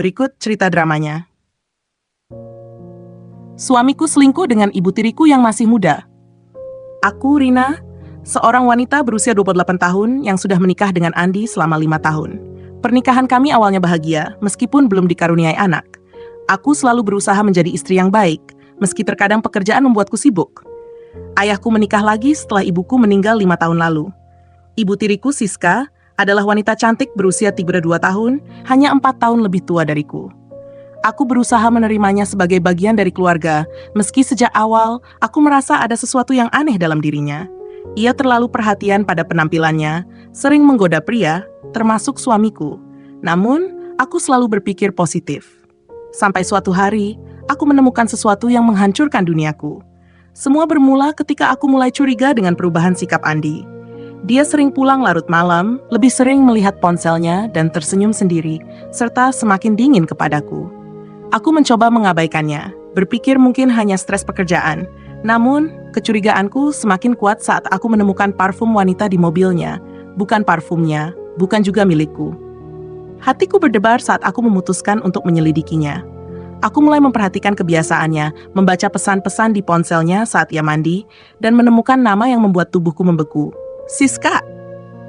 Berikut cerita dramanya. Suamiku selingkuh dengan ibu tiriku yang masih muda. Aku, Rina, seorang wanita berusia 28 tahun yang sudah menikah dengan Andi selama 5 tahun. Pernikahan kami awalnya bahagia, meskipun belum dikaruniai anak. Aku selalu berusaha menjadi istri yang baik, meski terkadang pekerjaan membuatku sibuk. Ayahku menikah lagi setelah ibuku meninggal 5 tahun lalu. Ibu tiriku, Siska, adalah wanita cantik berusia 32 tahun, hanya 4 tahun lebih tua dariku. Aku berusaha menerimanya sebagai bagian dari keluarga, meski sejak awal aku merasa ada sesuatu yang aneh dalam dirinya. Ia terlalu perhatian pada penampilannya, sering menggoda pria, termasuk suamiku. Namun, aku selalu berpikir positif. Sampai suatu hari, aku menemukan sesuatu yang menghancurkan duniaku. Semua bermula ketika aku mulai curiga dengan perubahan sikap Andi. Dia sering pulang larut malam, lebih sering melihat ponselnya dan tersenyum sendiri, serta semakin dingin kepadaku. Aku mencoba mengabaikannya, berpikir mungkin hanya stres pekerjaan. Namun, kecurigaanku semakin kuat saat aku menemukan parfum wanita di mobilnya. Bukan parfumnya, bukan juga milikku. Hatiku berdebar saat aku memutuskan untuk menyelidikinya. Aku mulai memperhatikan kebiasaannya, membaca pesan-pesan di ponselnya saat ia mandi, dan menemukan nama yang membuat tubuhku membeku. Siska.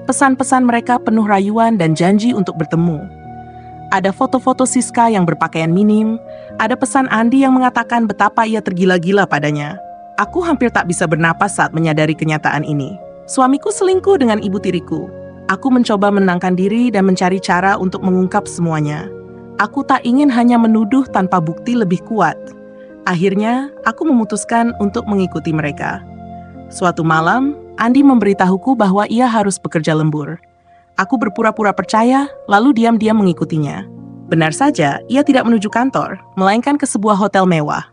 Pesan-pesan mereka penuh rayuan dan janji untuk bertemu. Ada foto-foto Siska yang berpakaian minim, ada pesan Andi yang mengatakan betapa ia tergila-gila padanya. Aku hampir tak bisa bernapas saat menyadari kenyataan ini. Suamiku selingkuh dengan ibu tiriku. Aku mencoba menenangkan diri dan mencari cara untuk mengungkap semuanya. Aku tak ingin hanya menuduh tanpa bukti lebih kuat. Akhirnya, aku memutuskan untuk mengikuti mereka. Suatu malam, Andi memberitahuku bahwa ia harus bekerja lembur. Aku berpura-pura percaya, lalu diam-diam mengikutinya. Benar saja, ia tidak menuju kantor, melainkan ke sebuah hotel mewah.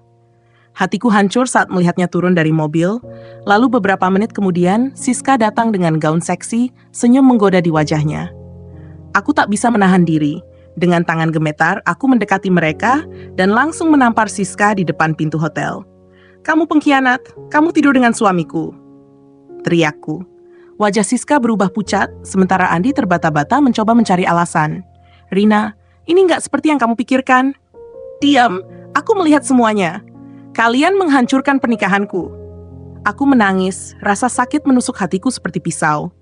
Hatiku hancur saat melihatnya turun dari mobil, lalu beberapa menit kemudian, Siska datang dengan gaun seksi, senyum menggoda di wajahnya. Aku tak bisa menahan diri. Dengan tangan gemetar, aku mendekati mereka dan langsung menampar Siska di depan pintu hotel. "Kamu pengkhianat, kamu tidur dengan suamiku," teriakku. Wajah Siska berubah pucat, sementara Andi terbata-bata mencoba mencari alasan. "Rina, ini nggak seperti yang kamu pikirkan." "Diam, aku melihat semuanya. Kalian menghancurkan pernikahanku." Aku menangis, rasa sakit menusuk hatiku seperti pisau.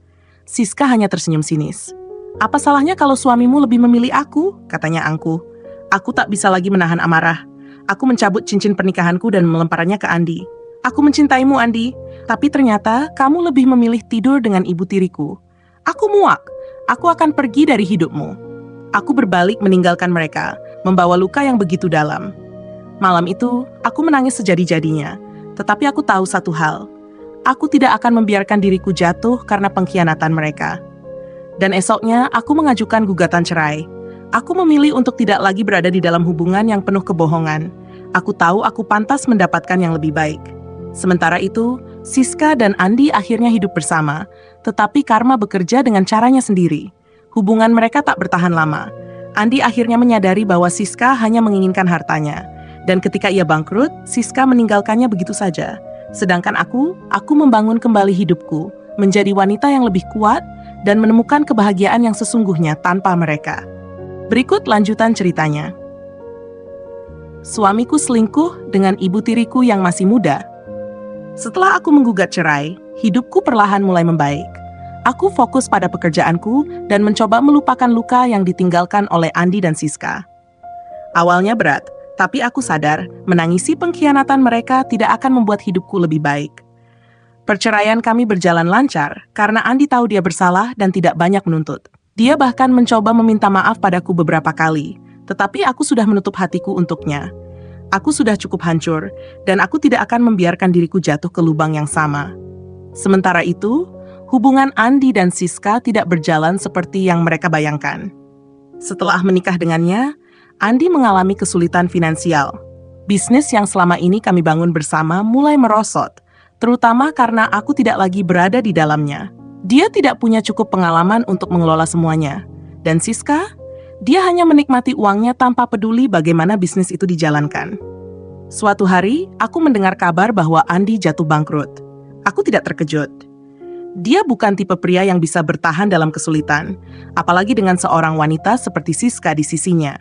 Siska hanya tersenyum sinis. "Apa salahnya kalau suamimu lebih memilih aku?" katanya angkuh. Aku tak bisa lagi menahan amarah. Aku mencabut cincin pernikahanku dan melemparnya ke Andi. "Aku mencintaimu, Andi. Tapi ternyata kamu lebih memilih tidur dengan ibu tiriku." Aku muak. "Aku akan pergi dari hidupmu." Aku berbalik meninggalkan mereka, membawa luka yang begitu dalam. Malam itu, aku menangis sejadi-jadinya. Tetapi aku tahu satu hal. Aku tidak akan membiarkan diriku jatuh karena pengkhianatan mereka. Dan esoknya, aku mengajukan gugatan cerai. Aku memilih untuk tidak lagi berada di dalam hubungan yang penuh kebohongan. Aku tahu aku pantas mendapatkan yang lebih baik. Sementara itu, Siska dan Andi akhirnya hidup bersama, tetapi karma bekerja dengan caranya sendiri. Hubungan mereka tak bertahan lama. Andi akhirnya menyadari bahwa Siska hanya menginginkan hartanya. Dan ketika ia bangkrut, Siska meninggalkannya begitu saja. Sedangkan aku membangun kembali hidupku, menjadi wanita yang lebih kuat, dan menemukan kebahagiaan yang sesungguhnya tanpa mereka. Berikut lanjutan ceritanya. Suamiku selingkuh dengan ibu tiriku yang masih muda. Setelah aku menggugat cerai, hidupku perlahan mulai membaik. Aku fokus pada pekerjaanku dan mencoba melupakan luka yang ditinggalkan oleh Andi dan Siska. Awalnya berat, tapi aku sadar menangisi pengkhianatan mereka tidak akan membuat hidupku lebih baik. Perceraian kami berjalan lancar karena Andi tahu dia bersalah dan tidak banyak menuntut. Dia bahkan mencoba meminta maaf padaku beberapa kali, tetapi aku sudah menutup hatiku untuknya. Aku sudah cukup hancur, dan aku tidak akan membiarkan diriku jatuh ke lubang yang sama. Sementara itu, hubungan Andi dan Siska tidak berjalan seperti yang mereka bayangkan. Setelah menikah dengannya, Andi mengalami kesulitan finansial. Bisnis yang selama ini kami bangun bersama mulai merosot, terutama karena aku tidak lagi berada di dalamnya. Dia tidak punya cukup pengalaman untuk mengelola semuanya. Dan Siska? Dia hanya menikmati uangnya tanpa peduli bagaimana bisnis itu dijalankan. Suatu hari, aku mendengar kabar bahwa Andi jatuh bangkrut. Aku tidak terkejut. Dia bukan tipe pria yang bisa bertahan dalam kesulitan, apalagi dengan seorang wanita seperti Siska di sisinya.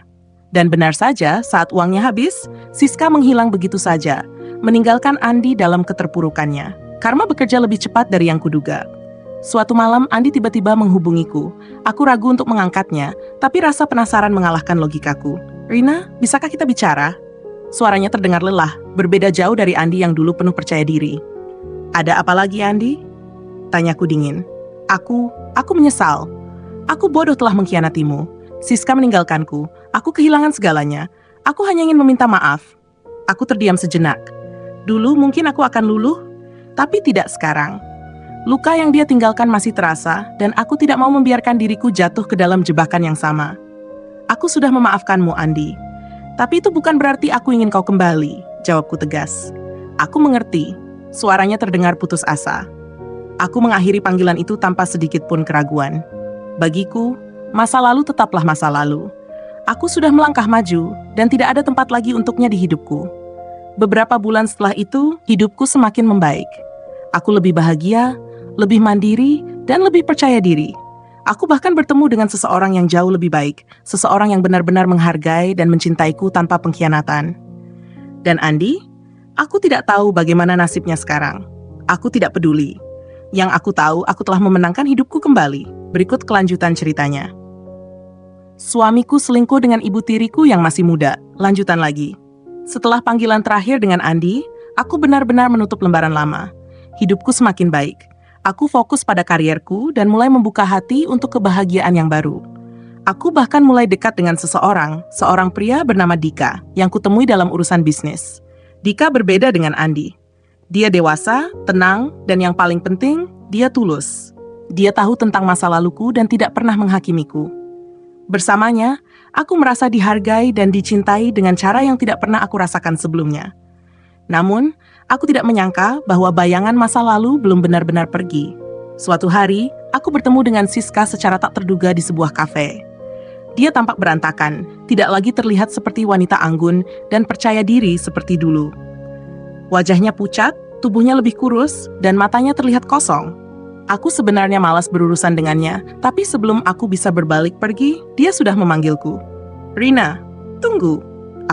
Dan benar saja, saat uangnya habis, Siska menghilang begitu saja, meninggalkan Andi dalam keterpurukannya. Karma bekerja lebih cepat dari yang kuduga. Suatu malam, Andi tiba-tiba menghubungiku. Aku ragu untuk mengangkatnya, tapi rasa penasaran mengalahkan logikaku. "Rina, bisakah kita bicara?" Suaranya terdengar lelah, berbeda jauh dari Andi yang dulu penuh percaya diri. "Ada apa lagi, Andi?" Tanyaku dingin. Aku menyesal. Aku bodoh telah mengkhianatimu. Siska meninggalkanku. Aku kehilangan segalanya. Aku hanya ingin meminta maaf. Aku terdiam sejenak. Dulu mungkin aku akan luluh, tapi tidak sekarang. Luka yang dia tinggalkan masih terasa, dan aku tidak mau membiarkan diriku jatuh ke dalam jebakan yang sama. "Aku sudah memaafkanmu, Andi. Tapi itu bukan berarti aku ingin kau kembali," jawabku tegas. "Aku mengerti." Suaranya terdengar putus asa. Aku mengakhiri panggilan itu tanpa sedikit pun keraguan. Bagiku, masa lalu tetaplah masa lalu. Aku sudah melangkah maju, dan tidak ada tempat lagi untuknya di hidupku. Beberapa bulan setelah itu, hidupku semakin membaik. Aku lebih bahagia, lebih mandiri, dan lebih percaya diri. Aku bahkan bertemu dengan seseorang yang jauh lebih baik, seseorang yang benar-benar menghargai dan mencintaiku tanpa pengkhianatan. Dan Andi, aku tidak tahu bagaimana nasibnya sekarang. Aku tidak peduli. Yang aku tahu, aku telah memenangkan hidupku kembali. Berikut kelanjutan ceritanya. Suamiku selingkuh dengan ibu tiriku yang masih muda. Lanjutan lagi. Setelah panggilan terakhir dengan Andi, aku benar-benar menutup lembaran lama. Hidupku semakin baik. Aku fokus pada karierku dan mulai membuka hati untuk kebahagiaan yang baru. Aku bahkan mulai dekat dengan seorang pria bernama Dika, yang kutemui dalam urusan bisnis. Dika berbeda dengan Andi. Dia dewasa, tenang, dan yang paling penting, dia tulus. Dia tahu tentang masa laluku dan tidak pernah menghakimiku. Bersamanya, aku merasa dihargai dan dicintai dengan cara yang tidak pernah aku rasakan sebelumnya. Namun, aku tidak menyangka bahwa bayangan masa lalu belum benar-benar pergi. Suatu hari, aku bertemu dengan Siska secara tak terduga di sebuah kafe. Dia tampak berantakan, tidak lagi terlihat seperti wanita anggun dan percaya diri seperti dulu. Wajahnya pucat, tubuhnya lebih kurus, dan matanya terlihat kosong. Aku sebenarnya malas berurusan dengannya, tapi sebelum aku bisa berbalik pergi, dia sudah memanggilku. "Rina, tunggu."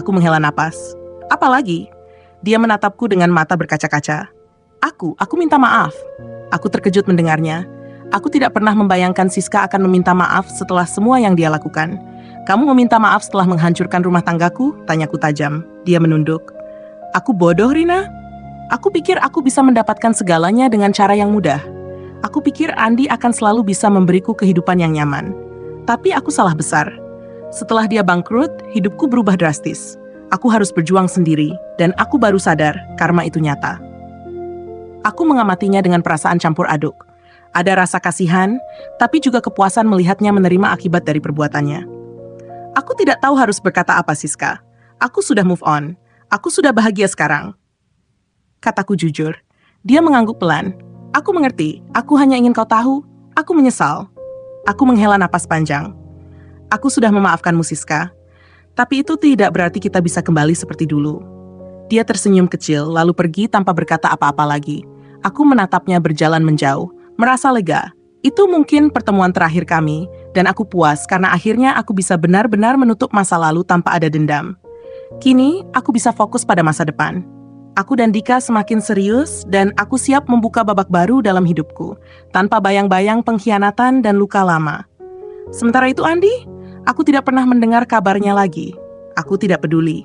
Aku menghela napas. "Apa lagi?" Dia menatapku dengan mata berkaca-kaca. Aku minta maaf." Aku terkejut mendengarnya. Aku tidak pernah membayangkan Siska akan meminta maaf setelah semua yang dia lakukan. "Kamu meminta maaf setelah menghancurkan rumah tanggaku?" Tanyaku tajam. Dia menunduk. "Aku bodoh, Rina. Aku pikir aku bisa mendapatkan segalanya dengan cara yang mudah. Aku pikir Andi akan selalu bisa memberiku kehidupan yang nyaman. Tapi aku salah besar. Setelah dia bangkrut, hidupku berubah drastis. Aku harus berjuang sendiri, dan aku baru sadar karma itu nyata." Aku mengamatinya dengan perasaan campur aduk. Ada rasa kasihan, tapi juga kepuasan melihatnya menerima akibat dari perbuatannya. Aku tidak tahu harus berkata apa, Siska. Aku sudah move on. Aku sudah bahagia sekarang. Kataku jujur. Dia mengangguk pelan. "Aku mengerti. Aku hanya ingin kau tahu. Aku menyesal." Aku menghela napas panjang. "Aku sudah memaafkanmu, Siska. Tapi itu tidak berarti kita bisa kembali seperti dulu." Dia tersenyum kecil, lalu pergi tanpa berkata apa-apa lagi. Aku menatapnya berjalan menjauh, merasa lega. Itu mungkin pertemuan terakhir kami, dan aku puas karena akhirnya aku bisa benar-benar menutup masa lalu tanpa ada dendam. Kini, aku bisa fokus pada masa depan. Aku dan Dika semakin serius, dan aku siap membuka babak baru dalam hidupku, tanpa bayang-bayang pengkhianatan dan luka lama. Sementara itu Andi, aku tidak pernah mendengar kabarnya lagi. Aku tidak peduli.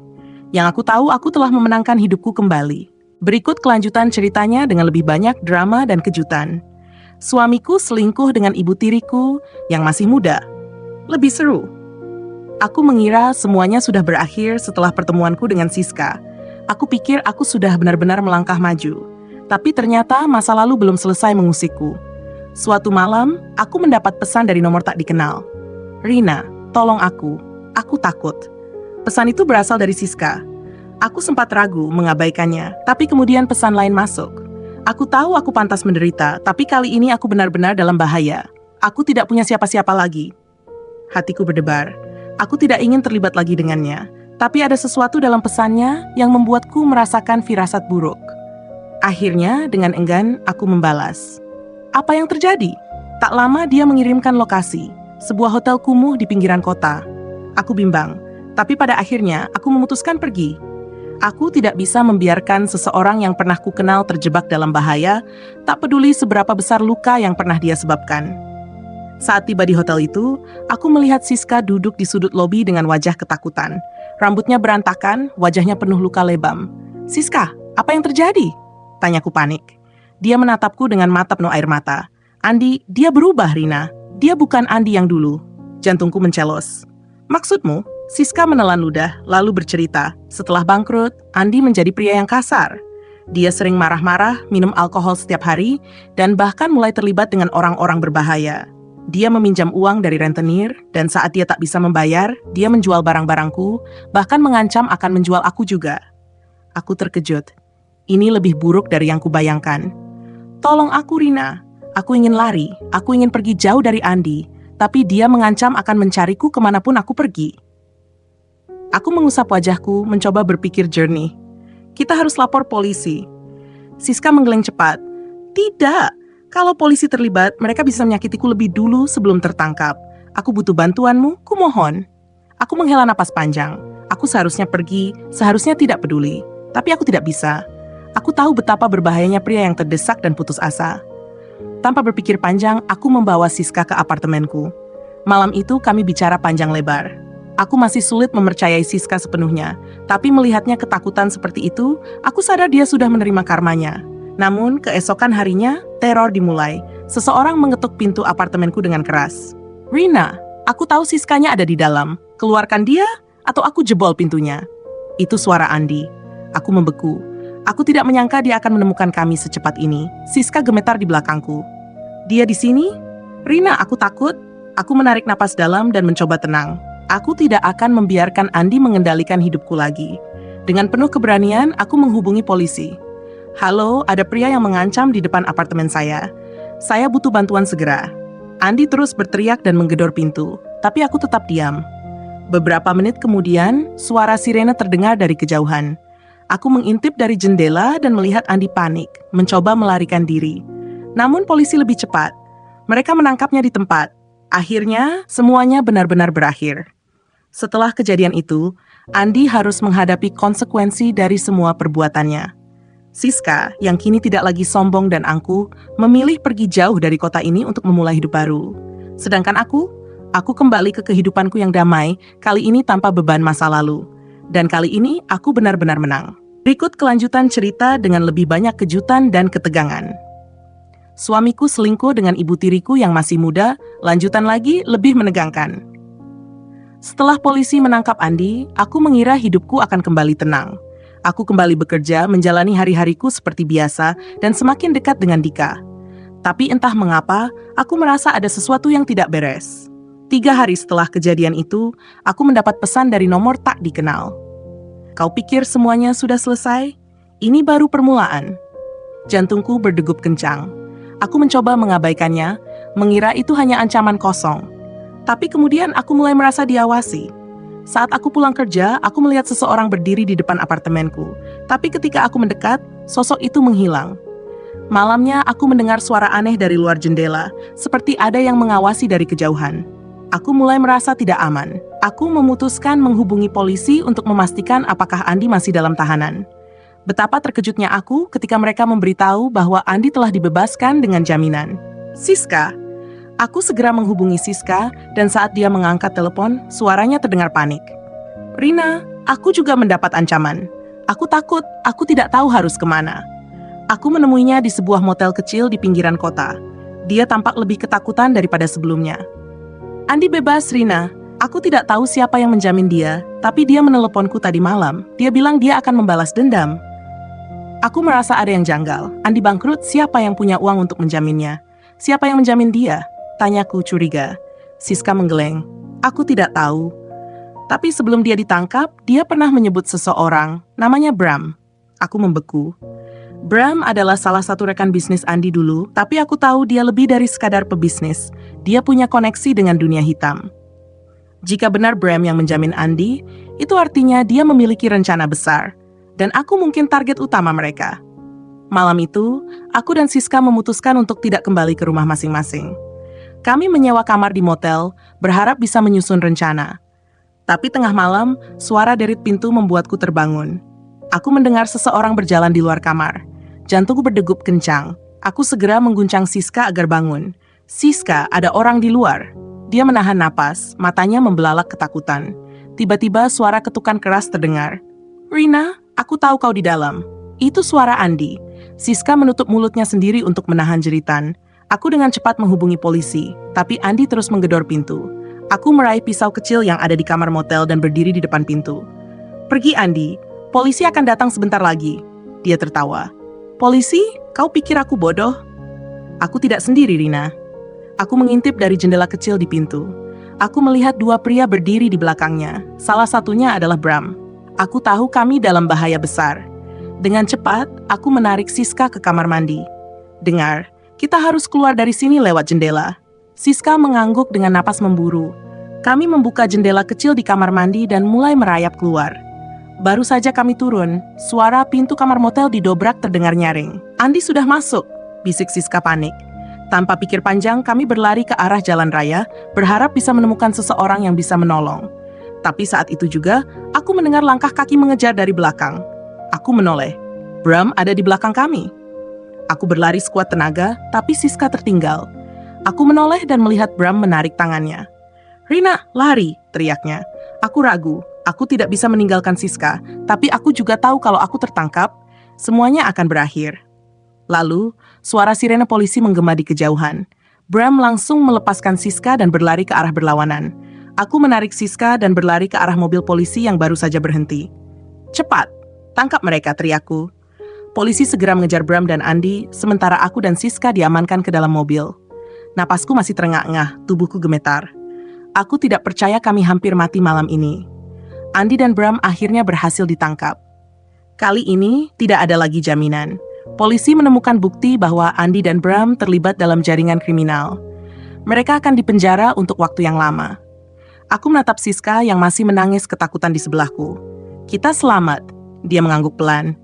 Yang aku tahu, aku telah memenangkan hidupku kembali. Berikut kelanjutan ceritanya dengan lebih banyak drama dan kejutan. Suamiku selingkuh dengan ibu tiriku yang masih muda. Lebih seru. Aku mengira semuanya sudah berakhir setelah pertemuanku dengan Siska. Aku pikir aku sudah benar-benar melangkah maju. Tapi ternyata masa lalu belum selesai mengusikku. Suatu malam, aku mendapat pesan dari nomor tak dikenal. "Rina, tolong aku. Aku takut." Pesan itu berasal dari Siska. Aku sempat ragu mengabaikannya, tapi kemudian pesan lain masuk. Aku tahu aku pantas menderita, tapi kali ini aku benar-benar dalam bahaya. Aku tidak punya siapa-siapa lagi. Hatiku berdebar. Aku tidak ingin terlibat lagi dengannya. Tapi ada sesuatu dalam pesannya yang membuatku merasakan firasat buruk. Akhirnya, dengan enggan, aku membalas. Apa yang terjadi? Tak lama dia mengirimkan lokasi, sebuah hotel kumuh di pinggiran kota. Aku bimbang. Tapi pada akhirnya, aku memutuskan pergi. Aku tidak bisa membiarkan seseorang yang pernah kukenal terjebak dalam bahaya, tak peduli seberapa besar luka yang pernah dia sebabkan. Saat tiba di hotel itu, aku melihat Siska duduk di sudut lobi dengan wajah ketakutan. Rambutnya berantakan, wajahnya penuh luka lebam. "Siska, apa yang terjadi?" tanyaku panik. Dia menatapku dengan mata penuh air mata. "Andi, dia berubah, Rina. Dia bukan Andi yang dulu." Jantungku mencelos. "Maksudmu?" Siska menelan ludah, lalu bercerita. Setelah bangkrut, Andi menjadi pria yang kasar. Dia sering marah-marah, minum alkohol setiap hari, dan bahkan mulai terlibat dengan orang-orang berbahaya. Dia meminjam uang dari rentenir, dan saat dia tak bisa membayar, dia menjual barang-barangku, bahkan mengancam akan menjual aku juga. Aku terkejut. Ini lebih buruk dari yang kubayangkan. "Tolong aku, Rina. Aku ingin lari, aku ingin pergi jauh dari Andi, tapi dia mengancam akan mencariku kemanapun aku pergi." Aku mengusap wajahku, mencoba berpikir jernih. "Kita harus lapor polisi." Siska menggeleng cepat. "Tidak. Kalau polisi terlibat, mereka bisa menyakitiku lebih dulu sebelum tertangkap. Aku butuh bantuanmu, kumohon." Aku menghela napas panjang. Aku seharusnya pergi, seharusnya tidak peduli. Tapi aku tidak bisa. Aku tahu betapa berbahayanya pria yang terdesak dan putus asa. Tanpa berpikir panjang, aku membawa Siska ke apartemenku. Malam itu kami bicara panjang lebar. Aku masih sulit mempercayai Siska sepenuhnya, tapi melihatnya ketakutan seperti itu, aku sadar dia sudah menerima karmanya. Namun, keesokan harinya, teror dimulai. Seseorang mengetuk pintu apartemenku dengan keras. "Rina, aku tahu Siskanya ada di dalam. Keluarkan dia, atau aku jebol pintunya." Itu suara Andi. Aku membeku. Aku tidak menyangka dia akan menemukan kami secepat ini. Siska gemetar di belakangku. "Dia di sini?" "Rina, aku takut." Aku menarik napas dalam dan mencoba tenang. Aku tidak akan membiarkan Andi mengendalikan hidupku lagi. Dengan penuh keberanian, aku menghubungi polisi. "Halo, ada pria yang mengancam di depan apartemen saya. Saya butuh bantuan segera." Andi terus berteriak dan menggedor pintu, tapi aku tetap diam. Beberapa menit kemudian, suara sirene terdengar dari kejauhan. Aku mengintip dari jendela dan melihat Andi panik, mencoba melarikan diri. Namun polisi lebih cepat. Mereka menangkapnya di tempat. Akhirnya, semuanya benar-benar berakhir. Setelah kejadian itu, Andi harus menghadapi konsekuensi dari semua perbuatannya. Siska, yang kini tidak lagi sombong dan angkuh, memilih pergi jauh dari kota ini untuk memulai hidup baru. Sedangkan aku kembali ke kehidupanku yang damai, kali ini tanpa beban masa lalu. Dan kali ini, aku benar-benar menang. Berikut kelanjutan cerita dengan lebih banyak kejutan dan ketegangan. Suamiku selingkuh dengan ibu tiriku yang masih muda, lanjutan lagi lebih menegangkan. Setelah polisi menangkap Andi, aku mengira hidupku akan kembali tenang. Aku kembali bekerja, menjalani hari-hariku seperti biasa, dan semakin dekat dengan Dika. Tapi entah mengapa, aku merasa ada sesuatu yang tidak beres. 3 hari setelah kejadian itu, aku mendapat pesan dari nomor tak dikenal. "Kau pikir semuanya sudah selesai? Ini baru permulaan." Jantungku berdegup kencang. Aku mencoba mengabaikannya, mengira itu hanya ancaman kosong. Tapi kemudian aku mulai merasa diawasi. Saat aku pulang kerja, aku melihat seseorang berdiri di depan apartemenku. Tapi ketika aku mendekat, sosok itu menghilang. Malamnya, aku mendengar suara aneh dari luar jendela, seperti ada yang mengawasi dari kejauhan. Aku mulai merasa tidak aman. Aku memutuskan menghubungi polisi untuk memastikan apakah Andi masih dalam tahanan. Betapa terkejutnya aku ketika mereka memberitahu bahwa Andi telah dibebaskan dengan jaminan. "Siska." Aku segera menghubungi Siska, dan saat dia mengangkat telepon, suaranya terdengar panik. "Rina, aku juga mendapat ancaman. Aku takut, aku tidak tahu harus kemana." Aku menemuinya di sebuah motel kecil di pinggiran kota. Dia tampak lebih ketakutan daripada sebelumnya. "Andi bebas, Rina. Aku tidak tahu siapa yang menjamin dia, tapi dia meneleponku tadi malam. Dia bilang dia akan membalas dendam." Aku merasa ada yang janggal. Andi bangkrut, siapa yang punya uang untuk menjaminnya? Siapa yang menjamin dia? Tanyaku curiga. Siska menggeleng. "Aku tidak tahu. Tapi sebelum dia ditangkap, dia pernah menyebut seseorang, namanya Bram." Aku membeku. Bram adalah salah satu rekan bisnis Andi dulu, tapi aku tahu dia lebih dari sekadar pebisnis. Dia punya koneksi dengan dunia hitam. Jika benar Bram yang menjamin Andi, itu artinya dia memiliki rencana besar. Dan aku mungkin target utama mereka. Malam itu, aku dan Siska memutuskan untuk tidak kembali ke rumah masing-masing. Kami menyewa kamar di motel, berharap bisa menyusun rencana. Tapi tengah malam, suara derit pintu membuatku terbangun. Aku mendengar seseorang berjalan di luar kamar. Jantungku berdegup kencang. Aku segera mengguncang Siska agar bangun. Siska, ada orang di luar. Dia menahan napas, matanya membelalak ketakutan. Tiba-tiba suara ketukan keras terdengar. Rina, aku tahu kau di dalam. Itu suara Andi. Siska menutup mulutnya sendiri untuk menahan jeritan. Aku dengan cepat menghubungi polisi, tapi Andi terus menggedor pintu. Aku meraih pisau kecil yang ada di kamar motel dan berdiri di depan pintu. Pergi Andi, polisi akan datang sebentar lagi. Dia tertawa. Polisi? Kau pikir aku bodoh? Aku tidak sendiri, Rina. Aku mengintip dari jendela kecil di pintu. Aku melihat dua pria berdiri di belakangnya. Salah satunya adalah Bram. Aku tahu kami dalam bahaya besar. Dengan cepat, aku menarik Siska ke kamar mandi. Dengar, kita harus keluar dari sini lewat jendela. Siska mengangguk dengan napas memburu. Kami membuka jendela kecil di kamar mandi dan mulai merayap keluar. Baru saja kami turun, suara pintu kamar motel didobrak terdengar nyaring. Andi sudah masuk, bisik Siska panik. Tanpa pikir panjang, kami berlari ke arah jalan raya, berharap bisa menemukan seseorang yang bisa menolong. Tapi saat itu juga, aku mendengar langkah kaki mengejar dari belakang. Aku menoleh. Bram ada di belakang kami. Aku berlari sekuat tenaga, tapi Siska tertinggal. Aku menoleh dan melihat Bram menarik tangannya. Rina, lari, teriaknya. Aku ragu, aku tidak bisa meninggalkan Siska, tapi aku juga tahu kalau aku tertangkap, semuanya akan berakhir. Lalu, suara sirene polisi menggema di kejauhan. Bram langsung melepaskan Siska dan berlari ke arah berlawanan. Aku menarik Siska dan berlari ke arah mobil polisi yang baru saja berhenti. Cepat, tangkap mereka, teriakku. Polisi segera mengejar Bram dan Andi, sementara aku dan Siska diamankan ke dalam mobil. Napasku masih terengah-engah, tubuhku gemetar. Aku tidak percaya kami hampir mati malam ini. Andi dan Bram akhirnya berhasil ditangkap. Kali ini tidak ada lagi jaminan. Polisi menemukan bukti bahwa Andi dan Bram terlibat dalam jaringan kriminal. Mereka akan dipenjara untuk waktu yang lama. Aku menatap Siska yang masih menangis ketakutan di sebelahku. Kita selamat, dia mengangguk pelan.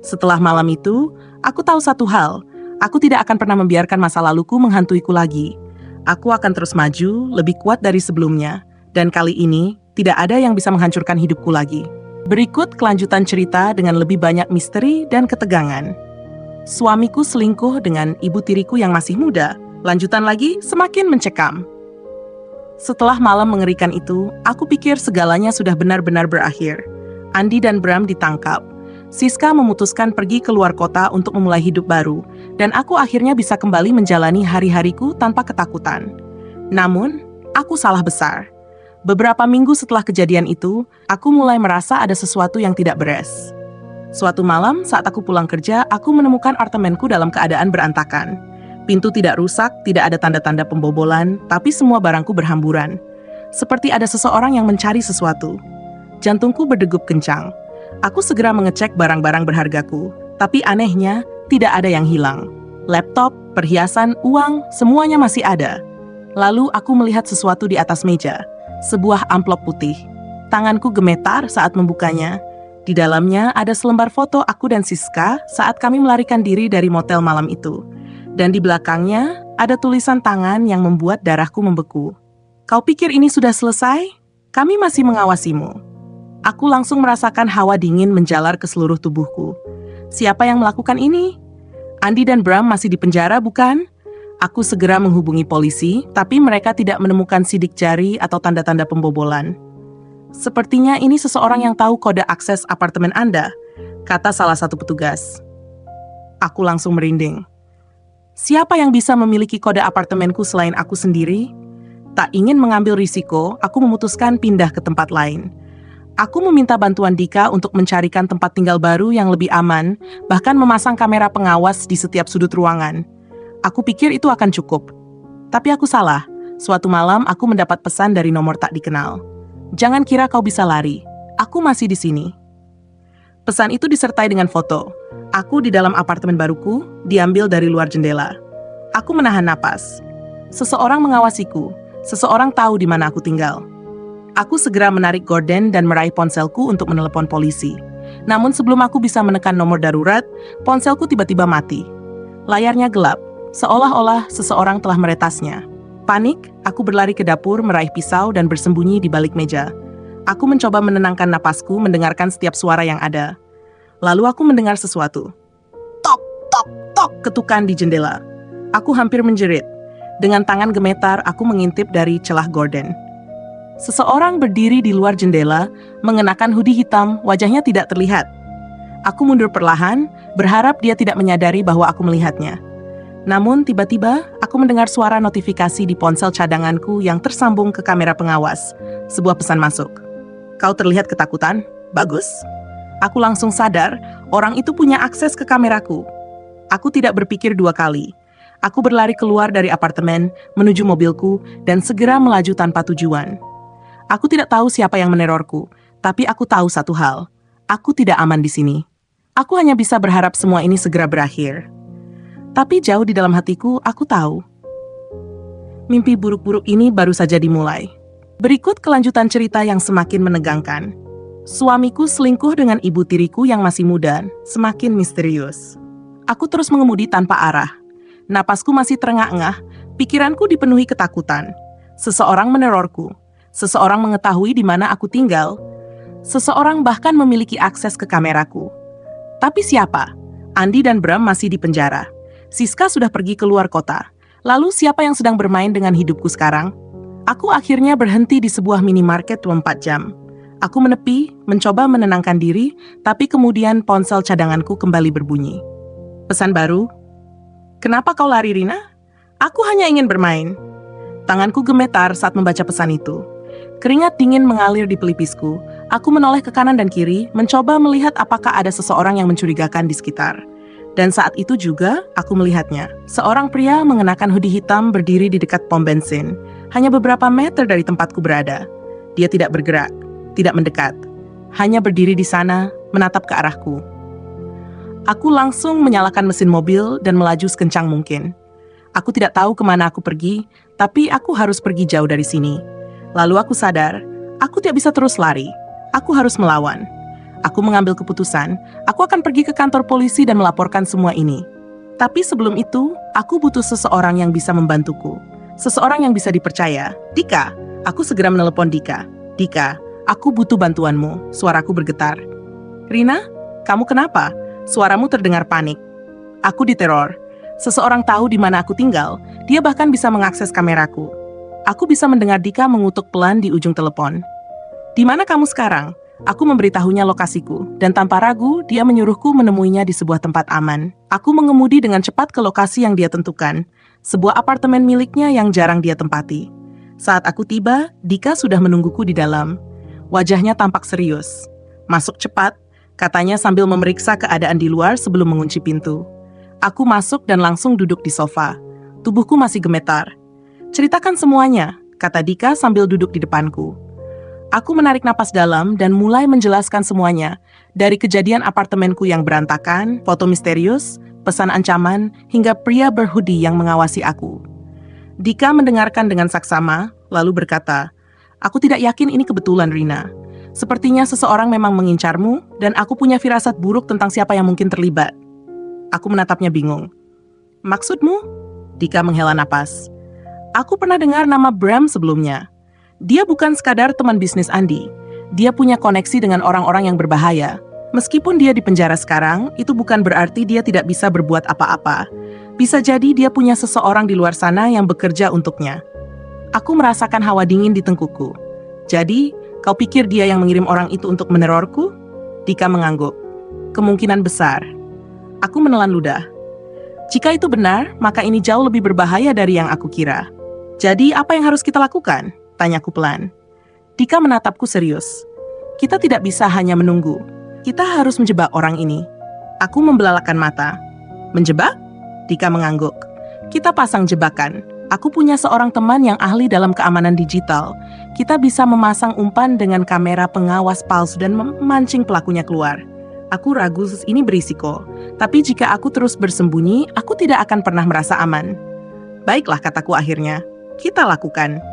Setelah malam itu, aku tahu satu hal. Aku tidak akan pernah membiarkan masa laluku menghantuiku lagi. Aku akan terus maju, lebih kuat dari sebelumnya. Dan kali ini, tidak ada yang bisa menghancurkan hidupku lagi. Berikut kelanjutan cerita dengan lebih banyak misteri dan ketegangan. Suamiku selingkuh dengan ibu tiriku yang masih muda. Lanjutan lagi semakin mencekam. Setelah malam mengerikan itu, aku pikir segalanya sudah benar-benar berakhir. Andi dan Bram ditangkap. Siska memutuskan pergi keluar kota untuk memulai hidup baru, dan aku akhirnya bisa kembali menjalani hari-hariku tanpa ketakutan. Namun, aku salah besar. Beberapa minggu setelah kejadian itu, aku mulai merasa ada sesuatu yang tidak beres. Suatu malam, saat aku pulang kerja, aku menemukan apartemenku dalam keadaan berantakan. Pintu tidak rusak, tidak ada tanda-tanda pembobolan, tapi semua barangku berhamburan. Seperti ada seseorang yang mencari sesuatu. Jantungku berdegup kencang. Aku segera mengecek barang-barang berhargaku, tapi anehnya tidak ada yang hilang. Laptop, perhiasan, uang, semuanya masih ada. Lalu aku melihat sesuatu di atas meja, sebuah amplop putih. Tanganku gemetar saat membukanya. Di dalamnya ada selembar foto aku dan Siska saat kami melarikan diri dari motel malam itu. Dan di belakangnya ada tulisan tangan yang membuat darahku membeku. Kau pikir ini sudah selesai? Kami masih mengawasimu. Aku langsung merasakan hawa dingin menjalar ke seluruh tubuhku. Siapa yang melakukan ini? Andi dan Bram masih di penjara, bukan? Aku segera menghubungi polisi, tapi mereka tidak menemukan sidik jari atau tanda-tanda pembobolan. Sepertinya ini seseorang yang tahu kode akses apartemen Anda, kata salah satu petugas. Aku langsung merinding. Siapa yang bisa memiliki kode apartemenku selain aku sendiri? Tak ingin mengambil risiko, aku memutuskan pindah ke tempat lain. Aku meminta bantuan Dika untuk mencarikan tempat tinggal baru yang lebih aman, bahkan memasang kamera pengawas di setiap sudut ruangan. Aku pikir itu akan cukup. Tapi aku salah. Suatu malam aku mendapat pesan dari nomor tak dikenal. Jangan kira kau bisa lari. Aku masih di sini. Pesan itu disertai dengan foto. Aku di dalam apartemen baruku, diambil dari luar jendela. Aku menahan napas. Seseorang mengawasiku. Seseorang tahu di mana aku tinggal. Aku segera menarik gorden dan meraih ponselku untuk menelepon polisi. Namun sebelum aku bisa menekan nomor darurat, ponselku tiba-tiba mati. Layarnya gelap, seolah-olah seseorang telah meretasnya. Panik, aku berlari ke dapur meraih pisau dan bersembunyi di balik meja. Aku mencoba menenangkan napasku mendengarkan setiap suara yang ada. Lalu aku mendengar sesuatu. Tok, tok, tok, ketukan di jendela. Aku hampir menjerit. Dengan tangan gemetar, aku mengintip dari celah gorden. Seseorang berdiri di luar jendela, mengenakan hoodie hitam, wajahnya tidak terlihat. Aku mundur perlahan, berharap dia tidak menyadari bahwa aku melihatnya. Namun tiba-tiba, aku mendengar suara notifikasi di ponsel cadanganku yang tersambung ke kamera pengawas. Sebuah pesan masuk. Kau terlihat ketakutan? Bagus. Aku langsung sadar, orang itu punya akses ke kameraku. Aku tidak berpikir dua kali. Aku berlari keluar dari apartemen, menuju mobilku, dan segera melaju tanpa tujuan. Aku tidak tahu siapa yang menerorku, tapi aku tahu satu hal. Aku tidak aman di sini. Aku hanya bisa berharap semua ini segera berakhir. Tapi jauh di dalam hatiku, aku tahu. Mimpi buruk-buruk ini baru saja dimulai. Berikut kelanjutan cerita yang semakin menegangkan. Suamiku selingkuh dengan ibu tiriku yang masih muda, semakin misterius. Aku terus mengemudi tanpa arah. Napasku masih terengah-engah, pikiranku dipenuhi ketakutan. Seseorang menerorku. Seseorang mengetahui di mana aku tinggal. Seseorang bahkan memiliki akses ke kameraku. Tapi siapa? Andi dan Bram masih di penjara. Siska sudah pergi ke luar kota. Lalu siapa yang sedang bermain dengan hidupku sekarang? Aku akhirnya berhenti di sebuah minimarket 24 jam. Aku menepi, mencoba menenangkan diri, tapi kemudian ponsel cadanganku kembali berbunyi. Pesan baru. Kenapa kau lari, Rina? Aku hanya ingin bermain. Tanganku gemetar saat membaca pesan itu. Keringat dingin mengalir di pelipisku. Aku menoleh ke kanan dan kiri, mencoba melihat apakah ada seseorang yang mencurigakan di sekitar. Dan saat itu juga, aku melihatnya. Seorang pria mengenakan hoodie hitam berdiri di dekat pom bensin. Hanya beberapa meter dari tempatku berada. Dia tidak bergerak. Tidak mendekat, hanya berdiri di sana, menatap ke arahku. Aku langsung menyalakan mesin mobil dan melaju sekencang mungkin. Aku tidak tahu kemana aku pergi, tapi aku harus pergi jauh dari sini. Lalu aku sadar, aku tidak bisa terus lari. Aku harus melawan. Aku mengambil keputusan, aku akan pergi ke kantor polisi dan melaporkan semua ini. Tapi sebelum itu, aku butuh seseorang yang bisa membantuku. Seseorang yang bisa dipercaya. Dika, aku segera menelepon Dika. Dika, aku butuh bantuanmu, suaraku bergetar. Rina, kamu kenapa? Suaramu terdengar panik. Aku diteror. Seseorang tahu di mana aku tinggal, dia bahkan bisa mengakses kameraku. Aku bisa mendengar Dika mengutuk pelan di ujung telepon. Di mana kamu sekarang? Aku memberitahunya lokasiku, dan tanpa ragu, dia menyuruhku menemuinya di sebuah tempat aman. Aku mengemudi dengan cepat ke lokasi yang dia tentukan, sebuah apartemen miliknya yang jarang dia tempati. Saat aku tiba, Dika sudah menungguku di dalam. Wajahnya tampak serius. Masuk cepat, katanya sambil memeriksa keadaan di luar sebelum mengunci pintu. Aku masuk dan langsung duduk di sofa. Tubuhku masih gemetar. Ceritakan semuanya, kata Dika sambil duduk di depanku. Aku menarik napas dalam dan mulai menjelaskan semuanya, dari kejadian apartemenku yang berantakan, foto misterius, pesan ancaman, hingga pria berhoodie yang mengawasi aku. Dika mendengarkan dengan saksama, lalu berkata, "Aku tidak yakin ini kebetulan, Rina. Sepertinya seseorang memang mengincarmu, dan aku punya firasat buruk tentang siapa yang mungkin terlibat." Aku menatapnya bingung. "Maksudmu?" Dika menghela napas. "Aku pernah dengar nama Bram sebelumnya. Dia bukan sekadar teman bisnis Andi. Dia punya koneksi dengan orang-orang yang berbahaya. Meskipun dia di penjara sekarang, itu bukan berarti dia tidak bisa berbuat apa-apa. Bisa jadi dia punya seseorang di luar sana yang bekerja untuknya." Aku merasakan hawa dingin di tengkukku. "Jadi, kau pikir dia yang mengirim orang itu untuk menerorku?" Dika mengangguk. "Kemungkinan besar." Aku menelan ludah. "Jika itu benar, maka ini jauh lebih berbahaya dari yang aku kira. Jadi, apa yang harus kita lakukan?" Tanyaku pelan. Dika menatapku serius. "Kita tidak bisa hanya menunggu. Kita harus menjebak orang ini." Aku membelalakan mata. "Menjebak?" Dika mengangguk. "Kita pasang jebakan. Aku punya seorang teman yang ahli dalam keamanan digital. Kita bisa memasang umpan dengan kamera pengawas palsu dan memancing pelakunya keluar. Aku ragu ini berisiko, tapi jika aku terus bersembunyi, aku tidak akan pernah merasa aman." "Baiklah," kataku akhirnya. "Kita lakukan."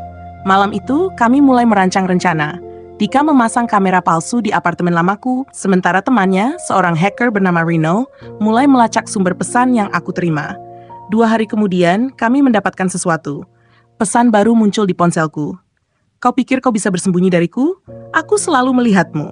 Malam itu, kami mulai merancang rencana. Dika memasang kamera palsu di apartemen lamaku, sementara temannya, seorang hacker bernama Rino, mulai melacak sumber pesan yang aku terima. 2 hari kemudian, kami mendapatkan sesuatu. Pesan baru muncul di ponselku. Kau pikir kau bisa bersembunyi dariku? Aku selalu melihatmu.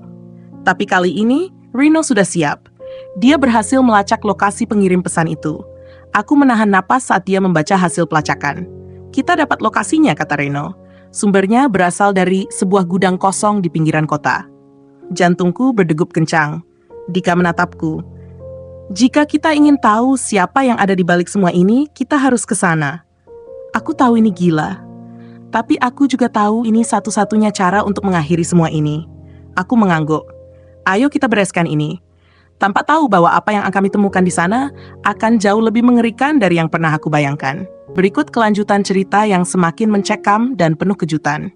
Tapi kali ini, Reno sudah siap. Dia berhasil melacak lokasi pengirim pesan itu. Aku menahan napas saat dia membaca hasil pelacakan. Kita dapat lokasinya, kata Reno. Sumbernya berasal dari sebuah gudang kosong di pinggiran kota. Jantungku berdegup kencang. Dika menatapku. Jika kita ingin tahu siapa yang ada di balik semua ini, kita harus ke sana. Aku tahu ini gila. Tapi aku juga tahu ini satu-satunya cara untuk mengakhiri semua ini. Aku mengangguk. Ayo kita bereskan ini. Tanpa tahu bahwa apa yang akan kami temukan di sana akan jauh lebih mengerikan dari yang pernah aku bayangkan. Berikut kelanjutan cerita yang semakin mencekam dan penuh kejutan.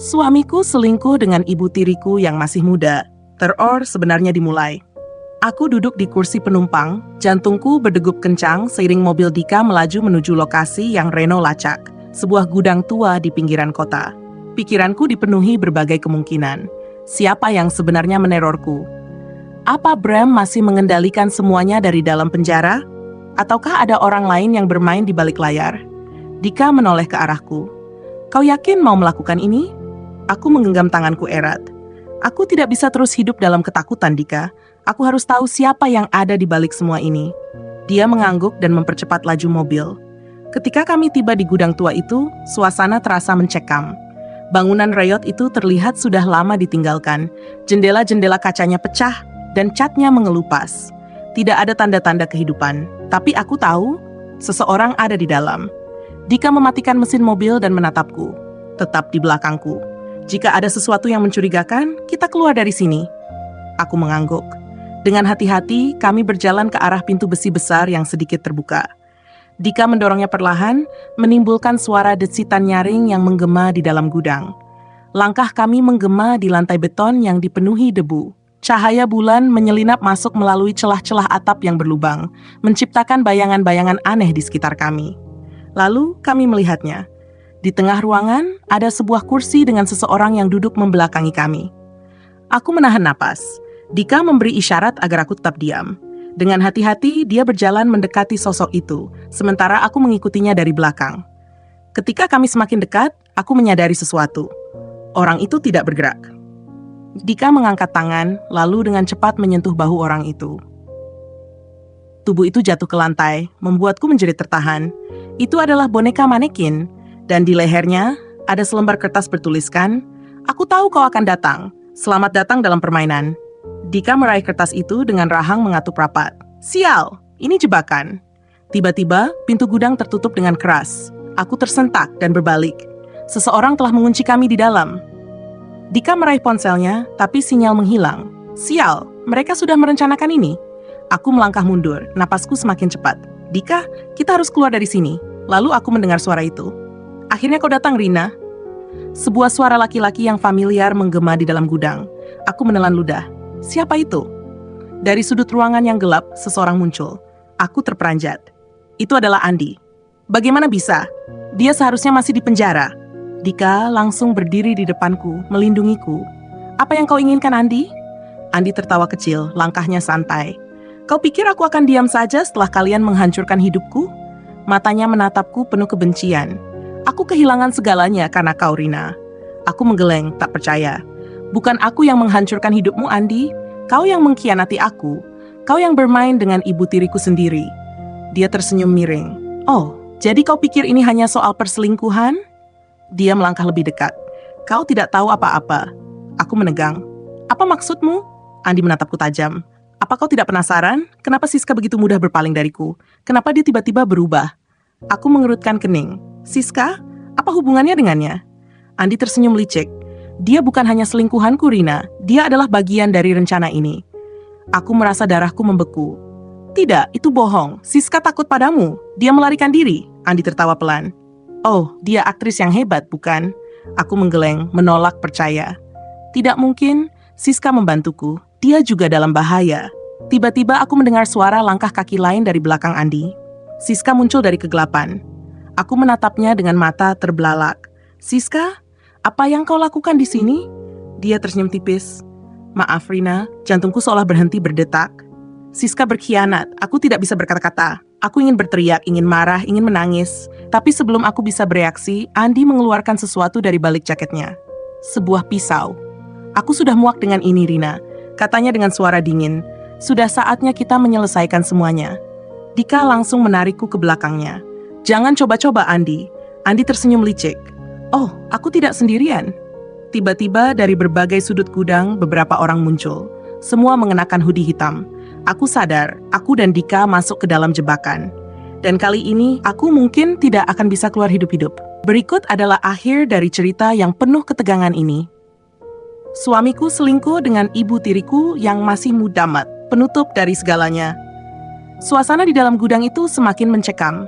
Suamiku selingkuh dengan ibu tiriku yang masih muda. Teror sebenarnya dimulai. Aku duduk di kursi penumpang, jantungku berdegup kencang seiring mobil Dika melaju menuju lokasi yang Reno lacak. Sebuah gudang tua di pinggiran kota. Pikiranku dipenuhi berbagai kemungkinan. Siapa yang sebenarnya menerorku? Apa Bram masih mengendalikan semuanya dari dalam penjara? Ataukah ada orang lain yang bermain di balik layar? Dika menoleh ke arahku. Kau yakin mau melakukan ini? Aku menggenggam tanganku erat. Aku tidak bisa terus hidup dalam ketakutan, Dika. Aku harus tahu siapa yang ada di balik semua ini. Dia mengangguk dan mempercepat laju mobil. Ketika kami tiba di gudang tua itu, suasana terasa mencekam. Bangunan reyot itu terlihat sudah lama ditinggalkan. Jendela-jendela kacanya pecah dan catnya mengelupas. Tidak ada tanda-tanda kehidupan. Tapi aku tahu, seseorang ada di dalam. Dika mematikan mesin mobil dan menatapku. Tetap di belakangku. Jika ada sesuatu yang mencurigakan, kita keluar dari sini. Aku mengangguk. Dengan hati-hati, kami berjalan ke arah pintu besi besar yang sedikit terbuka. Dika mendorongnya perlahan, menimbulkan suara desitan nyaring yang menggema di dalam gudang. Langkah kami menggema di lantai beton yang dipenuhi debu. Cahaya bulan menyelinap masuk melalui celah-celah atap yang berlubang, menciptakan bayangan-bayangan aneh di sekitar kami. Lalu kami melihatnya. Di tengah ruangan, ada sebuah kursi dengan seseorang yang duduk membelakangi kami. Aku menahan napas. Dika memberi isyarat agar aku tetap diam. Dengan hati-hati, dia berjalan mendekati sosok itu, sementara aku mengikutinya dari belakang. Ketika kami semakin dekat, aku menyadari sesuatu. Orang itu tidak bergerak. Dika mengangkat tangan, lalu dengan cepat menyentuh bahu orang itu. Tubuh itu jatuh ke lantai, membuatku menjerit tertahan. Itu adalah boneka manekin, dan di lehernya ada selembar kertas bertuliskan, "Aku tahu kau akan datang. Selamat datang dalam permainan." Dika meraih kertas itu dengan rahang mengatup rapat. Sial, ini jebakan. Tiba-tiba, pintu gudang tertutup dengan keras. Aku tersentak dan berbalik. Seseorang telah mengunci kami di dalam. Dika meraih ponselnya, tapi sinyal menghilang. Sial, mereka sudah merencanakan ini. Aku melangkah mundur, napasku semakin cepat. Dika, kita harus keluar dari sini. Lalu aku mendengar suara itu. Akhirnya kau datang, Rina. Sebuah suara laki-laki yang familiar menggema di dalam gudang. Aku menelan ludah. Siapa itu? Dari sudut ruangan yang gelap, seseorang muncul. Aku terperanjat. Itu adalah Andi. Bagaimana bisa? Dia seharusnya masih di penjara. Dika langsung berdiri di depanku, melindungiku. Apa yang kau inginkan, Andi? Andi tertawa kecil, langkahnya santai. Kau pikir aku akan diam saja setelah kalian menghancurkan hidupku? Matanya menatapku penuh kebencian. Aku kehilangan segalanya karena kau, Rina. Aku menggeleng, tak percaya. Bukan aku yang menghancurkan hidupmu, Andi. Kau yang mengkhianati aku. Kau yang bermain dengan ibu tiriku sendiri. Dia tersenyum miring. Oh, jadi kau pikir ini hanya soal perselingkuhan? Dia melangkah lebih dekat. Kau tidak tahu apa-apa. Aku menegang. Apa maksudmu? Andi menatapku tajam. Apa kau tidak penasaran? Kenapa Siska begitu mudah berpaling dariku? Kenapa dia tiba-tiba berubah? Aku mengerutkan kening. Siska? Apa hubungannya dengannya? Andi tersenyum licik. Dia bukan hanya selingkuhanku, Rina. Dia adalah bagian dari rencana ini. Aku merasa darahku membeku. Tidak, itu bohong. Siska takut padamu. Dia melarikan diri. Andi tertawa pelan. Oh, dia aktris yang hebat, bukan? Aku menggeleng, menolak percaya. Tidak mungkin. Siska membantuku. Dia juga dalam bahaya. Tiba-tiba aku mendengar suara langkah kaki lain dari belakang Andi. Siska muncul dari kegelapan. Aku menatapnya dengan mata terbelalak. Siska? Apa yang kau lakukan di sini? Dia tersenyum tipis. Maaf, Rina, jantungku seolah berhenti berdetak. Siska berkhianat, aku tidak bisa berkata-kata. Aku ingin berteriak, ingin marah, ingin menangis. Tapi sebelum aku bisa bereaksi, Andi mengeluarkan sesuatu dari balik jaketnya. Sebuah pisau. Aku sudah muak dengan ini, Rina. Katanya dengan suara dingin. Sudah saatnya kita menyelesaikan semuanya. Dika langsung menarikku ke belakangnya. Jangan coba-coba, Andi. Andi tersenyum licik. Oh, aku tidak sendirian. Tiba-tiba dari berbagai sudut gudang, beberapa orang muncul. Semua mengenakan hoodie hitam. Aku sadar, aku dan Dika masuk ke dalam jebakan. Dan kali ini, aku mungkin tidak akan bisa keluar hidup-hidup. Berikut adalah akhir dari cerita yang penuh ketegangan ini. Suamiku selingkuh dengan ibu tiriku yang masih muda mat, penutup dari segalanya. Suasana di dalam gudang itu semakin mencekam.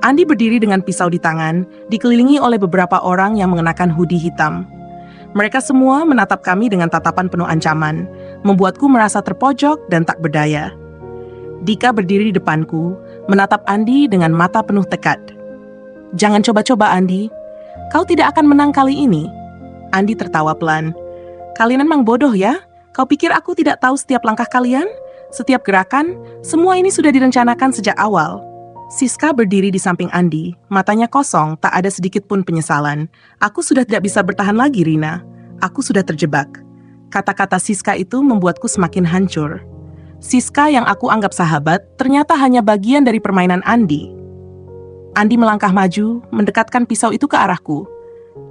Andi berdiri dengan pisau di tangan, dikelilingi oleh beberapa orang yang mengenakan hoodie hitam. Mereka semua menatap kami dengan tatapan penuh ancaman, membuatku merasa terpojok dan tak berdaya. Dika berdiri di depanku, menatap Andi dengan mata penuh tekad. Jangan coba-coba, Andi. Kau tidak akan menang kali ini. Andi tertawa pelan. Kalian memang bodoh ya? Kau pikir aku tidak tahu setiap langkah kalian? Setiap gerakan, semua ini sudah direncanakan sejak awal. Siska berdiri di samping Andi, matanya kosong, tak ada sedikit pun penyesalan. Aku sudah tidak bisa bertahan lagi, Rina. Aku sudah terjebak. Kata-kata Siska itu membuatku semakin hancur. Siska yang aku anggap sahabat, ternyata hanya bagian dari permainan Andi. Andi melangkah maju, mendekatkan pisau itu ke arahku.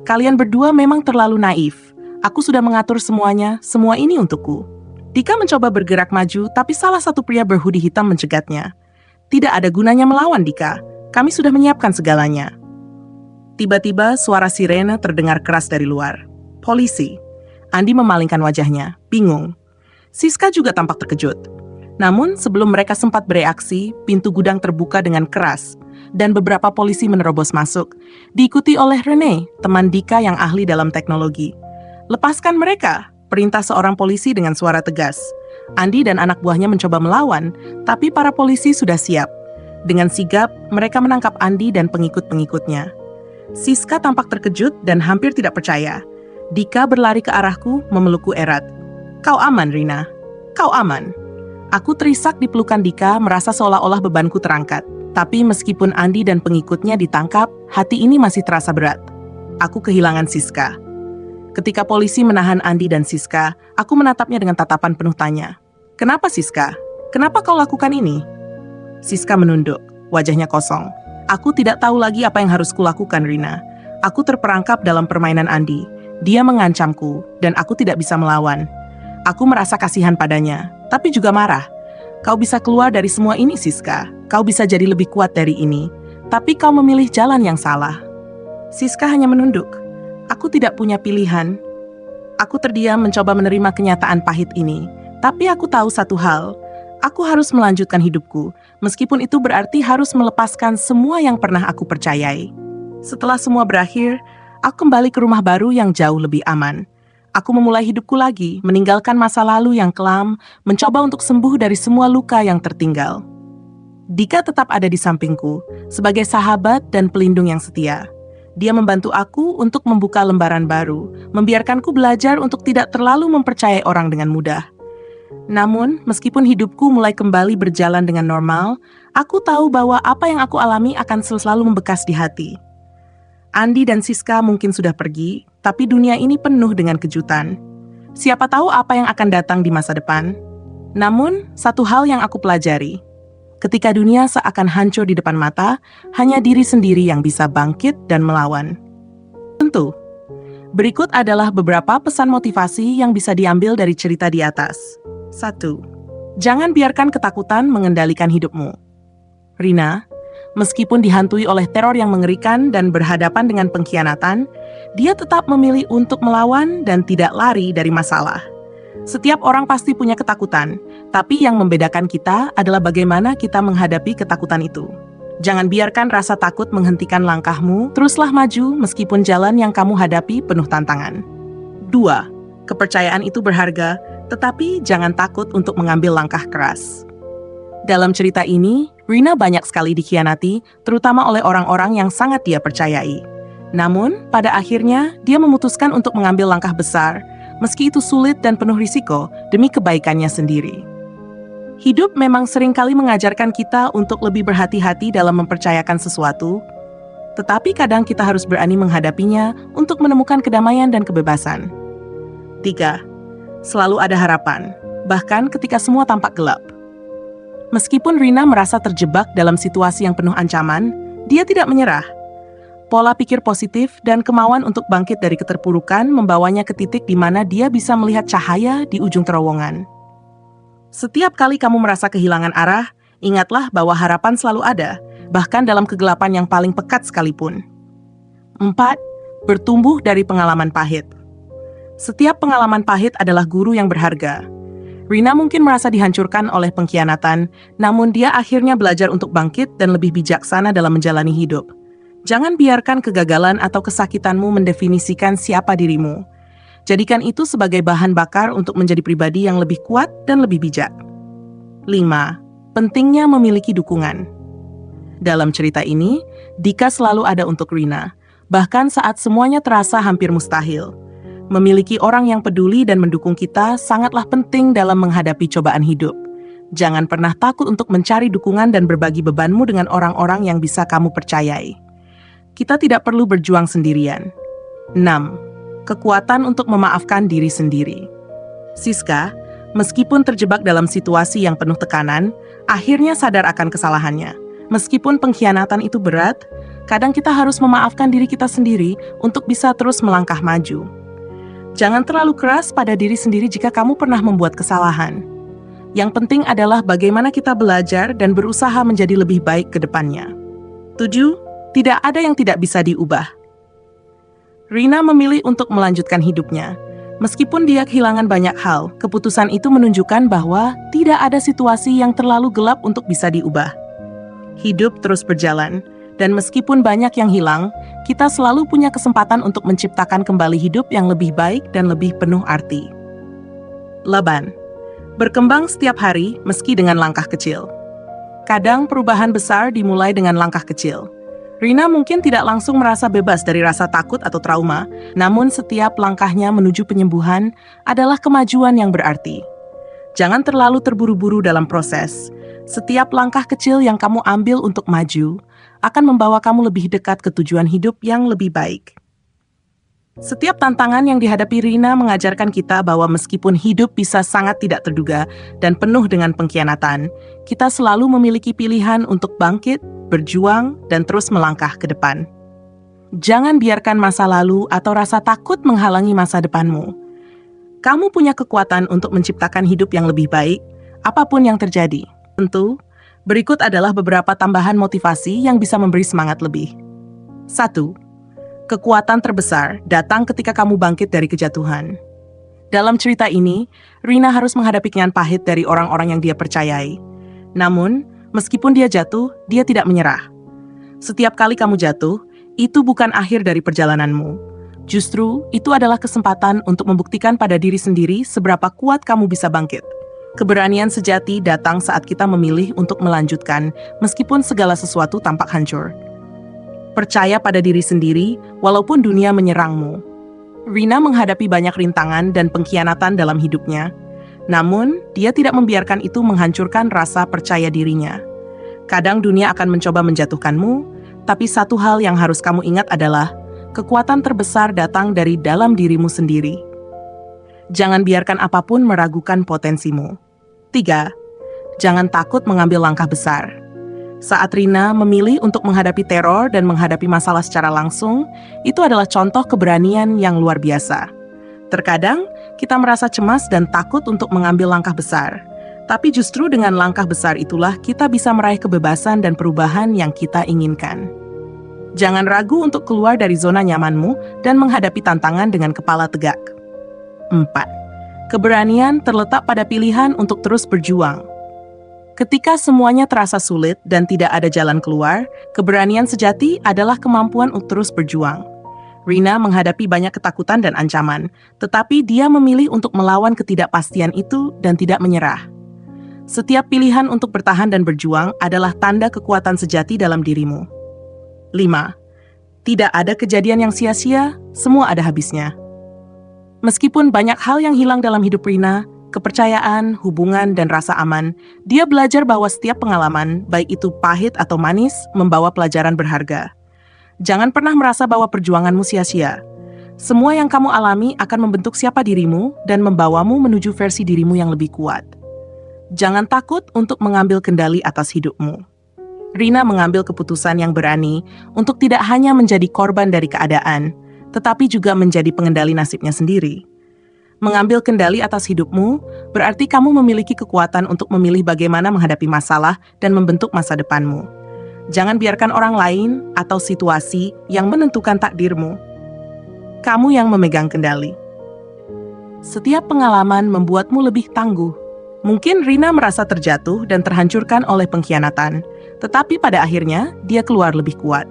Kalian berdua memang terlalu naif. Aku sudah mengatur semuanya, semua ini untukku. Dika mencoba bergerak maju, tapi salah satu pria berhoodie hitam mencegatnya. Tidak ada gunanya melawan, Dika. Kami sudah menyiapkan segalanya. Tiba-tiba suara sirene terdengar keras dari luar. Polisi. Andi memalingkan wajahnya, bingung. Siska juga tampak terkejut. Namun, sebelum mereka sempat bereaksi, pintu gudang terbuka dengan keras, dan beberapa polisi menerobos masuk, diikuti oleh Rene, teman Dika yang ahli dalam teknologi. Lepaskan mereka, perintah seorang polisi dengan suara tegas. Andi dan anak buahnya mencoba melawan, tapi para polisi sudah siap. Dengan sigap, mereka menangkap Andi dan pengikut-pengikutnya. Siska tampak terkejut dan hampir tidak percaya. Dika berlari ke arahku, memelukku erat. Kau aman, Rina. Kau aman. Aku terisak di pelukan Dika, merasa seolah-olah bebanku terangkat. Tapi meskipun Andi dan pengikutnya ditangkap, hati ini masih terasa berat. Aku kehilangan Siska. Ketika polisi menahan Andi dan Siska, aku menatapnya dengan tatapan penuh tanya. Kenapa, Siska? Kenapa kau lakukan ini? Siska menunduk, wajahnya kosong. Aku tidak tahu lagi apa yang harus kulakukan, Rina. Aku terperangkap dalam permainan Andi. Dia mengancamku, dan aku tidak bisa melawan. Aku merasa kasihan padanya, tapi juga marah. Kau bisa keluar dari semua ini, Siska. Kau bisa jadi lebih kuat dari ini. Tapi kau memilih jalan yang salah. Siska hanya menunduk. Aku tidak punya pilihan. Aku terdiam mencoba menerima kenyataan pahit ini. Tapi aku tahu satu hal. Aku harus melanjutkan hidupku, meskipun itu berarti harus melepaskan semua yang pernah aku percayai. Setelah semua berakhir, aku kembali ke rumah baru yang jauh lebih aman. Aku memulai hidupku lagi, meninggalkan masa lalu yang kelam, mencoba untuk sembuh dari semua luka yang tertinggal. Dika tetap ada di sampingku, sebagai sahabat dan pelindung yang setia. Dia membantu aku untuk membuka lembaran baru, membiarkanku belajar untuk tidak terlalu mempercayai orang dengan mudah. Namun, meskipun hidupku mulai kembali berjalan dengan normal, aku tahu bahwa apa yang aku alami akan selalu membekas di hati. Andi dan Siska mungkin sudah pergi, tapi dunia ini penuh dengan kejutan. Siapa tahu apa yang akan datang di masa depan? Namun, satu hal yang aku pelajari. Ketika dunia seakan hancur di depan mata, hanya diri sendiri yang bisa bangkit dan melawan. Tentu, berikut adalah beberapa pesan motivasi yang bisa diambil dari cerita di atas. 1. Jangan biarkan ketakutan mengendalikan hidupmu. Rina, meskipun dihantui oleh teror yang mengerikan dan berhadapan dengan pengkhianatan, dia tetap memilih untuk melawan dan tidak lari dari masalah. Setiap orang pasti punya ketakutan, tapi yang membedakan kita adalah bagaimana kita menghadapi ketakutan itu. Jangan biarkan rasa takut menghentikan langkahmu, teruslah maju meskipun jalan yang kamu hadapi penuh tantangan. 2. Kepercayaan itu berharga, tetapi jangan takut untuk mengambil langkah keras. Dalam cerita ini, Rina banyak sekali dikhianati, terutama oleh orang-orang yang sangat dia percayai. Namun, pada akhirnya, dia memutuskan untuk mengambil langkah besar, meski itu sulit dan penuh risiko demi kebaikannya sendiri. Hidup memang seringkali mengajarkan kita untuk lebih berhati-hati dalam mempercayakan sesuatu, tetapi kadang kita harus berani menghadapinya untuk menemukan kedamaian dan kebebasan. 3. Selalu ada harapan, bahkan ketika semua tampak gelap. Meskipun Rina merasa terjebak dalam situasi yang penuh ancaman, dia tidak menyerah. Pola pikir positif dan kemauan untuk bangkit dari keterpurukan membawanya ke titik di mana dia bisa melihat cahaya di ujung terowongan. Setiap kali kamu merasa kehilangan arah, ingatlah bahwa harapan selalu ada, bahkan dalam kegelapan yang paling pekat sekalipun. 4. Bertumbuh dari pengalaman pahit. Setiap pengalaman pahit adalah guru yang berharga. Rina mungkin merasa dihancurkan oleh pengkhianatan, namun dia akhirnya belajar untuk bangkit dan lebih bijaksana dalam menjalani hidup. Jangan biarkan kegagalan atau kesakitanmu mendefinisikan siapa dirimu. Jadikan itu sebagai bahan bakar untuk menjadi pribadi yang lebih kuat dan lebih bijak. 5. Pentingnya memiliki dukungan. Dalam cerita ini, Dika selalu ada untuk Rina, bahkan saat semuanya terasa hampir mustahil. Memiliki orang yang peduli dan mendukung kita sangatlah penting dalam menghadapi cobaan hidup. Jangan pernah takut untuk mencari dukungan dan berbagi bebanmu dengan orang-orang yang bisa kamu percayai. Kita tidak perlu berjuang sendirian. 6. Kekuatan untuk memaafkan diri sendiri. Siska, meskipun terjebak dalam situasi yang penuh tekanan, akhirnya sadar akan kesalahannya. Meskipun pengkhianatan itu berat, kadang kita harus memaafkan diri kita sendiri untuk bisa terus melangkah maju. Jangan terlalu keras pada diri sendiri jika kamu pernah membuat kesalahan. Yang penting adalah bagaimana kita belajar dan berusaha menjadi lebih baik ke depannya. 7. Tidak ada yang tidak bisa diubah. Rina memilih untuk melanjutkan hidupnya. Meskipun dia kehilangan banyak hal, keputusan itu menunjukkan bahwa tidak ada situasi yang terlalu gelap untuk bisa diubah. Hidup terus berjalan, dan meskipun banyak yang hilang, kita selalu punya kesempatan untuk menciptakan kembali hidup yang lebih baik dan lebih penuh arti. 8. Berkembang setiap hari meski dengan langkah kecil. Kadang perubahan besar dimulai dengan langkah kecil. Rina mungkin tidak langsung merasa bebas dari rasa takut atau trauma, namun setiap langkahnya menuju penyembuhan adalah kemajuan yang berarti. Jangan terlalu terburu-buru dalam proses. Setiap langkah kecil yang kamu ambil untuk maju akan membawa kamu lebih dekat ke tujuan hidup yang lebih baik. Setiap tantangan yang dihadapi Rina mengajarkan kita bahwa meskipun hidup bisa sangat tidak terduga dan penuh dengan pengkhianatan, kita selalu memiliki pilihan untuk bangkit, berjuang, dan terus melangkah ke depan. Jangan biarkan masa lalu atau rasa takut menghalangi masa depanmu. Kamu punya kekuatan untuk menciptakan hidup yang lebih baik, apapun yang terjadi. Tentu, berikut adalah beberapa tambahan motivasi yang bisa memberi semangat lebih. 1. Kekuatan terbesar datang ketika kamu bangkit dari kejatuhan. Dalam cerita ini, Rina harus menghadapi kenyataan pahit dari orang-orang yang dia percayai. Namun, meskipun dia jatuh, dia tidak menyerah. Setiap kali kamu jatuh, itu bukan akhir dari perjalananmu. Justru, itu adalah kesempatan untuk membuktikan pada diri sendiri seberapa kuat kamu bisa bangkit. Keberanian sejati datang saat kita memilih untuk melanjutkan, meskipun segala sesuatu tampak hancur. Percaya pada diri sendiri, walaupun dunia menyerangmu. Rina menghadapi banyak rintangan dan pengkhianatan dalam hidupnya. Namun, dia tidak membiarkan itu menghancurkan rasa percaya dirinya. Kadang dunia akan mencoba menjatuhkanmu, tapi satu hal yang harus kamu ingat adalah, kekuatan terbesar datang dari dalam dirimu sendiri. Jangan biarkan apapun meragukan potensimu. 3. Jangan takut mengambil langkah besar. Saat Rina memilih untuk menghadapi teror dan menghadapi masalah secara langsung, itu adalah contoh keberanian yang luar biasa. Terkadang, kita merasa cemas dan takut untuk mengambil langkah besar. Tapi justru dengan langkah besar itulah kita bisa meraih kebebasan dan perubahan yang kita inginkan. Jangan ragu untuk keluar dari zona nyamanmu dan menghadapi tantangan dengan kepala tegak. 4. Keberanian terletak pada pilihan untuk terus berjuang. Ketika semuanya terasa sulit dan tidak ada jalan keluar, keberanian sejati adalah kemampuan untuk terus berjuang. Rina menghadapi banyak ketakutan dan ancaman, tetapi dia memilih untuk melawan ketidakpastian itu dan tidak menyerah. Setiap pilihan untuk bertahan dan berjuang adalah tanda kekuatan sejati dalam dirimu. 5. Tidak ada kejadian yang sia-sia, semua ada habisnya. Meskipun banyak hal yang hilang dalam hidup Rina, kepercayaan, hubungan, dan rasa aman, dia belajar bahwa setiap pengalaman, baik itu pahit atau manis, membawa pelajaran berharga. Jangan pernah merasa bahwa perjuanganmu sia-sia. Semua yang kamu alami akan membentuk siapa dirimu dan membawamu menuju versi dirimu yang lebih kuat. Jangan takut untuk mengambil kendali atas hidupmu. Rina mengambil keputusan yang berani untuk tidak hanya menjadi korban dari keadaan, tetapi juga menjadi pengendali nasibnya sendiri. Mengambil kendali atas hidupmu berarti kamu memiliki kekuatan untuk memilih bagaimana menghadapi masalah dan membentuk masa depanmu. Jangan biarkan orang lain atau situasi yang menentukan takdirmu. Kamu yang memegang kendali. Setiap pengalaman membuatmu lebih tangguh. Mungkin Rina merasa terjatuh dan terhancurkan oleh pengkhianatan, tetapi pada akhirnya dia keluar lebih kuat.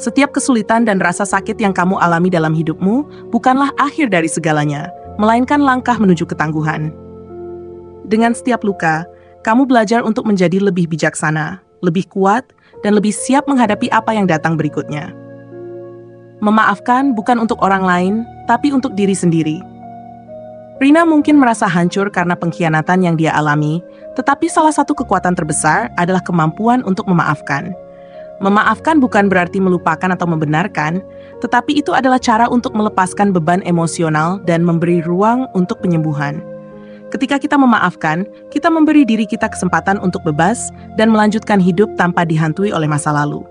Setiap kesulitan dan rasa sakit yang kamu alami dalam hidupmu bukanlah akhir dari segalanya, melainkan langkah menuju ketangguhan. Dengan setiap luka, kamu belajar untuk menjadi lebih bijaksana, lebih kuat, dan lebih siap menghadapi apa yang datang berikutnya. Memaafkan bukan untuk orang lain, tapi untuk diri sendiri. Rina mungkin merasa hancur karena pengkhianatan yang dia alami, tetapi salah satu kekuatan terbesar adalah kemampuan untuk memaafkan. Memaafkan bukan berarti melupakan atau membenarkan, tetapi itu adalah cara untuk melepaskan beban emosional dan memberi ruang untuk penyembuhan. Ketika kita memaafkan, kita memberi diri kita kesempatan untuk bebas dan melanjutkan hidup tanpa dihantui oleh masa lalu.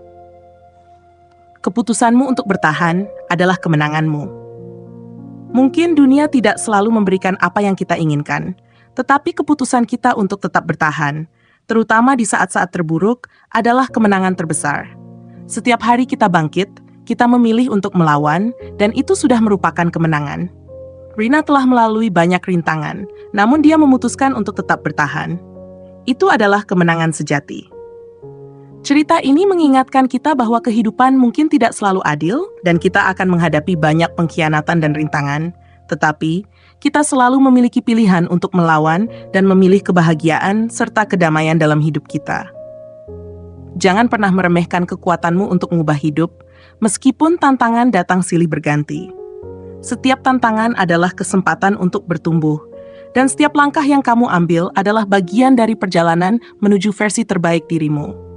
Keputusanmu untuk bertahan adalah kemenanganmu. Mungkin dunia tidak selalu memberikan apa yang kita inginkan, tetapi keputusan kita untuk tetap bertahan, terutama di saat-saat terburuk, adalah kemenangan terbesar. Setiap hari kita bangkit, kita memilih untuk melawan, dan itu sudah merupakan kemenangan. Rina telah melalui banyak rintangan, namun dia memutuskan untuk tetap bertahan. Itu adalah kemenangan sejati. Cerita ini mengingatkan kita bahwa kehidupan mungkin tidak selalu adil dan kita akan menghadapi banyak pengkhianatan dan rintangan, tetapi kita selalu memiliki pilihan untuk melawan dan memilih kebahagiaan serta kedamaian dalam hidup kita. Jangan pernah meremehkan kekuatanmu untuk mengubah hidup, meskipun tantangan datang silih berganti. Setiap tantangan adalah kesempatan untuk bertumbuh, dan setiap langkah yang kamu ambil adalah bagian dari perjalanan menuju versi terbaik dirimu.